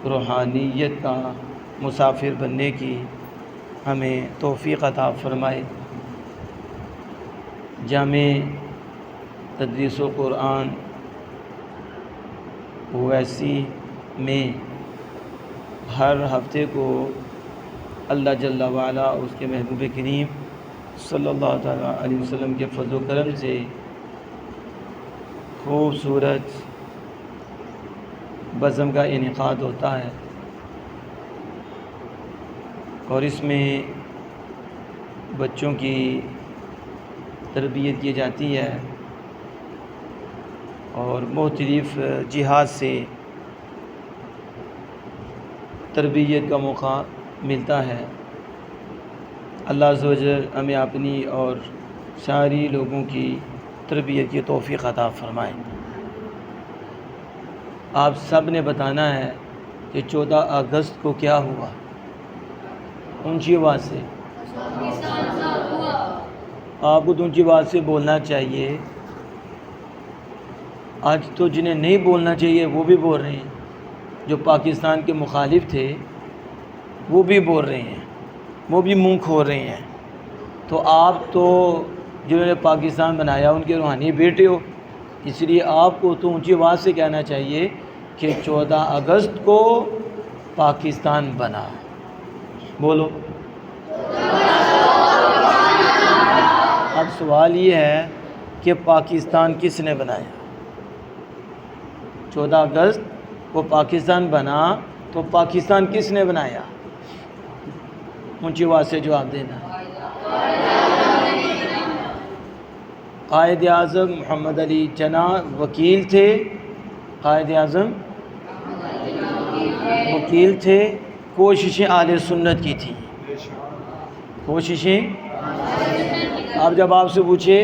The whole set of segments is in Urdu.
روحانیت کا مسافر بننے کی ہمیں توفیق عطا فرمائے۔ جامع تدریس و قرآن اویسی میں ہر ہفتے کو اللہ جل وعلا اس کے محبوب کریم صلی اللہ تعالیٰ علیہ وسلم کے فضل و کرم سے خوبصورت بزم کا انعقاد ہوتا ہے، اور اس میں بچوں کی تربیت کی جاتی ہے اور مختلف جہات سے تربیت کا موقع ملتا ہے۔ اللہ عز و جل ہمیں اپنی اور ساری لوگوں کی تربیت کی توفیق عطا فرمائے۔ آپ سب نے بتانا ہے کہ 14 اگست کو کیا ہوا، اونچی آواز سے آپ کو اونچی آواز سے بولنا چاہیے۔ آج تو جنہیں نہیں بولنا چاہیے وہ بھی بول رہے ہیں، جو پاکستان کے مخالف تھے وہ بھی بول رہے ہیں، وہ بھی منہ کھول رہے ہیں۔ تو آپ تو جنہوں نے پاکستان بنایا ان کے روحانی بیٹے ہو، اس لیے آپ کو تو اونچی آواز سے کہنا چاہیے کہ 14 اگست کو پاکستان بنا۔ بولو۔ اب سوال یہ ہے کہ پاکستان کس نے بنایا؟ 14 اگست کو پاکستان بنا تو پاکستان کس نے بنایا؟ اونچی آواز سے جواب دینا۔ قائد اعظم محمد علی جناح وکیل تھے، قائد اعظم وکیل تھے، کوششیں اہل سنت کی تھیں، کوششیں۔ اب جب آپ سے پوچھے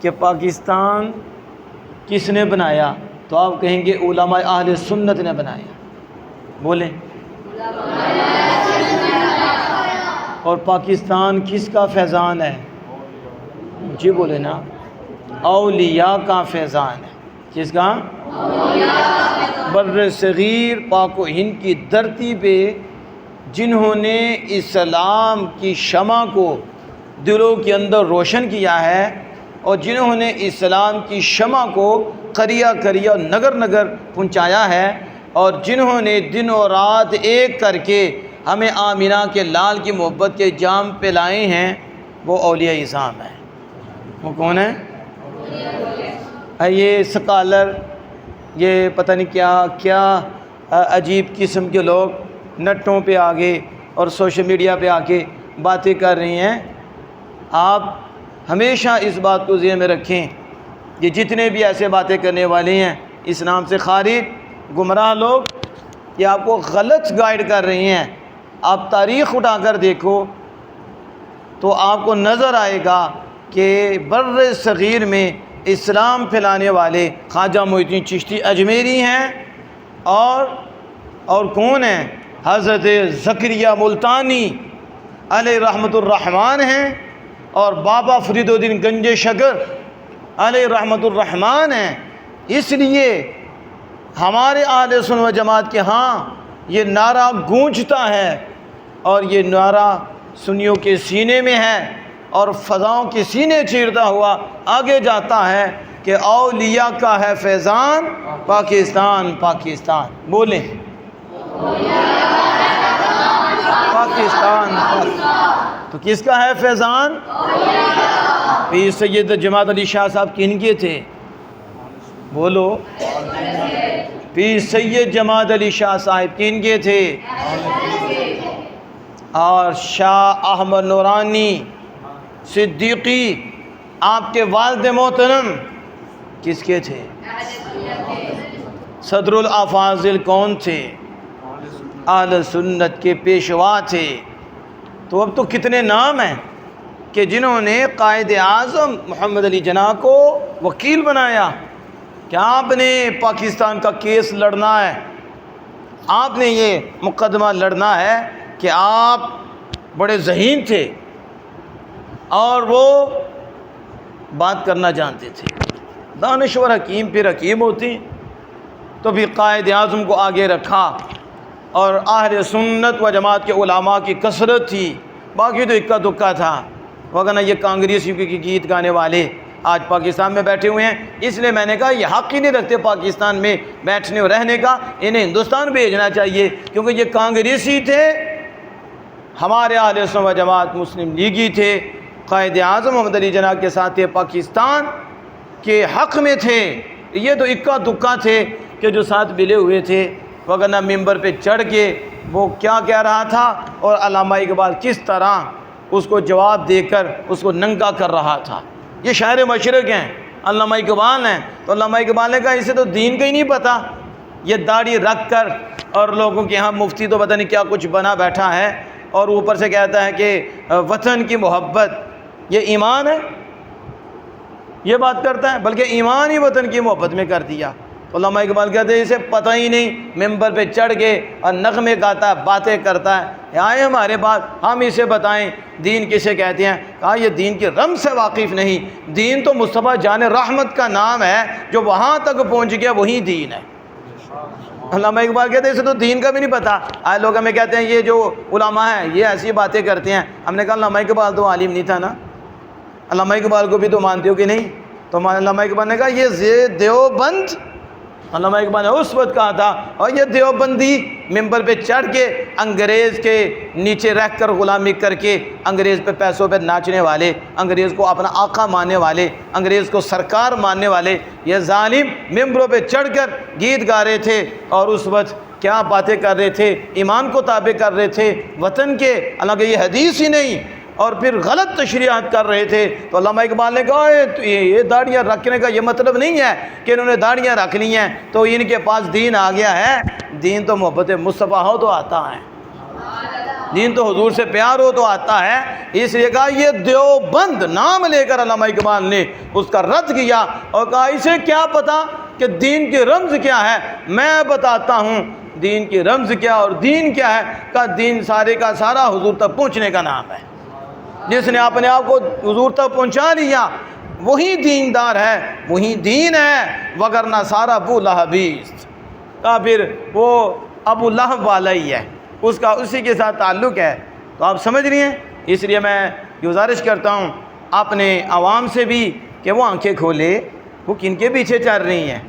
کہ پاکستان کس نے بنایا تو آپ کہیں گے علماء اہل سنت نے بنایا۔ بولیں۔ اور پاکستان کس کا فیضان ہے؟ جی بولے نا، اولیاء کا فیضان ہے۔ کس کا؟ بر صغیر پاک و ہند کی دھرتی پہ جنہوں نے اسلام کی شمع کو دلوں کے اندر روشن کیا ہے، اور جنہوں نے اسلام کی شمع کو قریہ قریہ نگر نگر پہنچایا ہے، اور جنہوں نے دن و رات ایک کر کے ہمیں آمینہ کے لال کی محبت کے جام پلائے ہیں، وہ اولیاء اعظام ہیں۔ وہ کون ہیں؟ یہ سکالر، یہ پتہ نہیں کیا کیا عجیب قسم کے لوگ نٹوں پہ آگے اور سوشل میڈیا پہ آ کے باتیں کر رہی ہیں۔ آپ ہمیشہ اس بات کو ذہن میں رکھیں کہ جتنے بھی ایسے باتیں کرنے والے ہیں اسلام سے خارج گمراہ لوگ، یہ آپ کو غلط گائیڈ کر رہے ہیں۔ آپ تاریخ اٹھا کر دیکھو تو آپ کو نظر آئے گا کہ بر صغیر میں اسلام پھیلانے والے خواجہ معین الدین چشتی اجمیری ہیں، اور کون ہیں؟ حضرت زکریا ملتانی علیہ رحمۃ الرحمن ہیں، اور بابا فرید الدین گنج شکر علیہ رحمۃ الرحمن ہیں۔ اس لیے ہمارے اہل سنت و جماعت کے ہاں یہ نعرہ گونجتا ہے، اور یہ نعرہ سنیوں کے سینے میں ہے اور فضاؤں کے سینے چیرتا ہوا آگے جاتا ہے کہ اولیاء کا ہے فیضان پاکستان، پاکستان۔ بولیں۔ پاکستان۔ تو کس کا ہے فیضان؟ پیر سید جماعت علی شاہ صاحب کن کے تھے؟ بولو۔ پیر سید جماعت علی شاہ صاحب کن کے تھے؟ اور شاہ احمد نورانی صدیقی آپ کے والد محترم کس کے تھے؟ صدر الافاضل کون تھے؟ اہل سنت کے پیشوا تھے۔ تو اب تو کتنے نام ہیں کہ جنہوں نے قائد اعظم محمد علی جناح کو وکیل بنایا کہ آپ نے پاکستان کا کیس لڑنا ہے، آپ نے یہ مقدمہ لڑنا ہے کہ آپ بڑے ذہین تھے اور وہ بات کرنا جانتے تھے۔ دانشور حکیم پھر حکیم ہوتے ہیں، تو بھی قائد اعظم کو آگے رکھا اور اہل سنت و جماعت کے علماء کی کثرت تھی، باقی تو اکا دکا تھا، وگرنہ یہ کانگریسیوں کے گیت گانے والے آج پاکستان میں بیٹھے ہوئے ہیں۔ اس لیے میں نے کہا یہ حق ہی نہیں رکھتے پاکستان میں بیٹھنے اور رہنے کا، انہیں ہندوستان بھیجنا چاہیے، کیونکہ یہ کانگریسی تھے، ہمارے اہل سنت و جماعت مسلم لیگی تھے، قائد اعظم محمد علی جناح کے ساتھ تھے، پاکستان کے حق میں تھے۔ یہ تو اکا دکا تھے کہ جو ساتھ ملے ہوئے تھے، وگرنہ ممبر پہ چڑھ کے وہ کیا کہہ رہا تھا اور علامہ اقبال کس طرح اس کو جواب دے کر اس کو ننگا کر رہا تھا۔ یہ شاعر مشرق ہیں، علامہ اقبال ہیں، تو علامہ اقبال نے کہا اسے تو دین کا ہی نہیں پتہ، یہ داڑھی رکھ کر اور لوگوں کے ہاں مفتی تو پتہ نہیں کیا کچھ بنا بیٹھا ہے، اور اوپر سے کہتا ہے کہ وطن کی محبت یہ ایمان ہے، یہ بات کرتا ہے، بلکہ ایمان ہی وطن کی محبت میں کر دیا۔ علامہ اقبال کہتے ہیں اسے پتہ ہی نہیں، ممبر پہ چڑھ کے اور نغمے گاتا ہے، باتیں کرتا ہے، آئے ہمارے پاس، ہم اسے بتائیں دین کسے کہتے ہیں۔ کہا یہ دین کی رمز سے واقف نہیں، دین تو مصطفیٰ جان رحمت کا نام ہے، جو وہاں تک پہنچ گیا وہی دین ہے۔ علامہ اقبال کہتے ہیں اسے تو دین کا بھی نہیں پتہ۔ آئے لوگ ہمیں کہتے ہیں یہ جو علماء ہیں یہ ایسی باتیں کرتے ہیں، ہم نے کہا علامہ اقبال تو عالم نہیں تھا نا، علامہ اقبال کو بھی تو مانتے ہو کہ نہیں؟ تو علامہ اقبال نے کہا یہ دیوبند، علامہ اقبال نے اس وقت کہا تھا، اور یہ دیوبندی ممبر پہ چڑھ کے انگریز کے نیچے رہ کر غلامی کر کے انگریز پہ پیسوں پہ ناچنے والے، انگریز کو اپنا آقا ماننے والے، انگریز کو سرکار ماننے والے، یہ ظالم ممبروں پہ چڑھ کر گیت گا رہے تھے، اور اس وقت کیا باتیں کر رہے تھے، ایمان کو تابع کر رہے تھے وطن کے، حالانکہ یہ حدیث ہی نہیں، اور پھر غلط تشریحات کر رہے تھے۔ تو علامہ اقبال نے کہا یہ داڑیاں رکھنے کا یہ مطلب نہیں ہے کہ انہوں نے داڑیاں رکھ لی ہیں تو ان کے پاس دین آ گیا ہے، دین تو محبت مصطفیٰ ہو تو آتا ہے، دین تو حضور سے پیار ہو تو آتا ہے۔ اس لیے کہا یہ دیوبند نام لے کر علامہ اقبال نے اس کا رد کیا اور کہا اسے کیا پتا کہ دین کی رمز کیا ہے، میں بتاتا ہوں دین کی رمز کیا اور دین کیا ہے۔ کہا دین سارے کا سارا حضور تک پہنچنے کا نام ہے، جس نے اپنے آپ کو حضور تک پہنچا لیا وہی دیندار ہے، وہی دین ہے، وگرنہ سارا ابو لہبیست کا پھر وہ ابو لہب والا ہی ہے، اس کا اسی کے ساتھ تعلق ہے۔ تو آپ سمجھ رہی ہیں، اس لیے میں گزارش کرتا ہوں اپنے عوام سے بھی کہ وہ آنکھیں کھولے، وہ کن کے پیچھے چل رہی ہیں،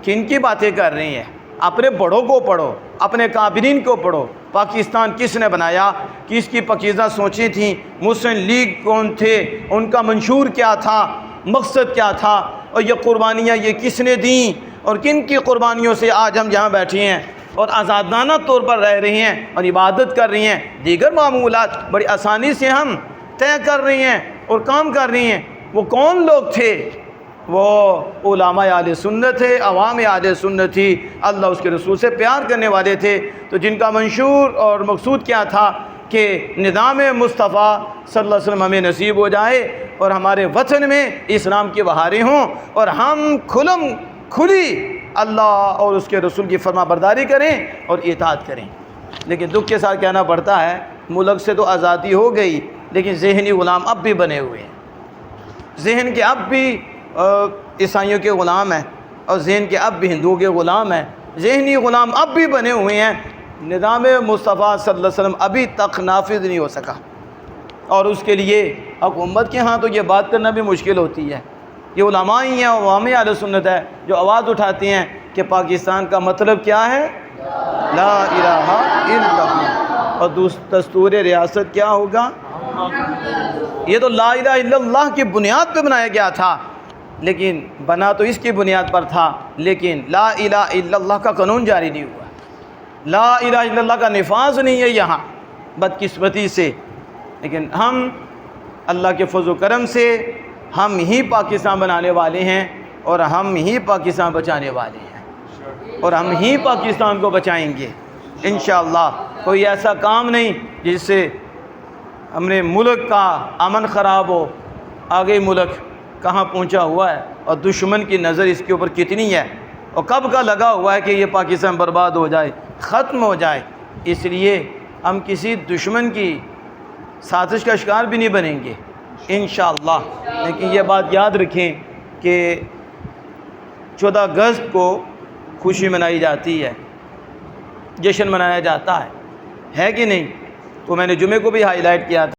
کن کی باتیں کر رہی ہیں، اپنے بڑوں کو پڑھو، اپنے کابرین کو پڑھو، پاکستان کس نے بنایا، کس کی پاکیزہ سوچیں تھیں، مسلم لیگ کون تھے، ان کا منشور کیا تھا، مقصد کیا تھا، اور یہ قربانیاں یہ کس نے دیں، اور کن کی قربانیوں سے آج ہم یہاں بیٹھے ہیں اور آزادانہ طور پر رہ رہی ہیں اور عبادت کر رہی ہیں، دیگر معمولات بڑی آسانی سے ہم طے کر رہی ہیں اور کام کر رہی ہیں۔ وہ کون لوگ تھے؟ وہ علماء اہل سنت تھے، عوام اہل سنت تھی، اللہ اس کے رسول سے پیار کرنے والے تھے، تو جن کا منشور اور مقصود کیا تھا کہ نظام مصطفیٰ صلی اللہ علیہ وسلم ہمیں نصیب ہو جائے اور ہمارے وطن میں اسلام کی بہاریں ہوں اور ہم کھلی اللہ اور اس کے رسول کی فرما برداری کریں اور اطاعت کریں۔ لیکن دکھ کے ساتھ کہنا پڑتا ہے ملک سے تو آزادی ہو گئی، لیکن ذہنی غلام اب بھی بنے ہوئے ہیں، ذہن کے اب بھی عیسائیوں کے غلام ہیں اور ذہن کے اب بھی ہندوؤں کے غلام ہیں، ذہنی غلام اب بھی بنے ہوئے ہیں، نظام مصطفیٰ صلی اللہ علیہ وسلم ابھی تک نافذ نہیں ہو سکا، اور اس کے لیے حکومت کے ہاں تو یہ بات کرنا بھی مشکل ہوتی ہے۔ یہ علماء ہی ہیں، عوام اہل سنت ہے جو آواز اٹھاتی ہیں کہ پاکستان کا مطلب کیا ہے، لا الہ الا اللہ، اور دستور ریاست کیا ہوگا، یہ تو لا الہ الا اللہ کی بنیاد پہ بنایا گیا تھا، لیکن بنا تو اس کی بنیاد پر تھا، لیکن لا الہ الا اللہ کا قانون جاری نہیں ہوا، لا الہ الا اللہ کا نفاذ نہیں ہے یہاں بدقسمتی سے۔ لیکن ہم اللہ کے فضل و کرم سے ہم ہی پاکستان بنانے والے ہیں اور ہم ہی پاکستان بچانے والے ہیں اور ہم ہی پاکستان کو بچائیں گے انشاءاللہ۔ کوئی ایسا کام نہیں جس سے ہمارے ملک کا امن خراب ہو، آگے ملک کہاں پہنچا ہوا ہے اور دشمن کی نظر اس کے اوپر کتنی ہے اور کب کا لگا ہوا ہے کہ یہ پاکستان برباد ہو جائے، ختم ہو جائے۔ اس لیے ہم کسی دشمن کی سازش کا شکار بھی نہیں بنیں گے انشاءاللہ۔ لیکن یہ بات یاد رکھیں کہ 14 اگست کو خوشی منائی جاتی ہے، جشن منایا جاتا ہے کہ نہیں؟ تو میں نے جمعے کو بھی ہائی لائٹ کیا تھا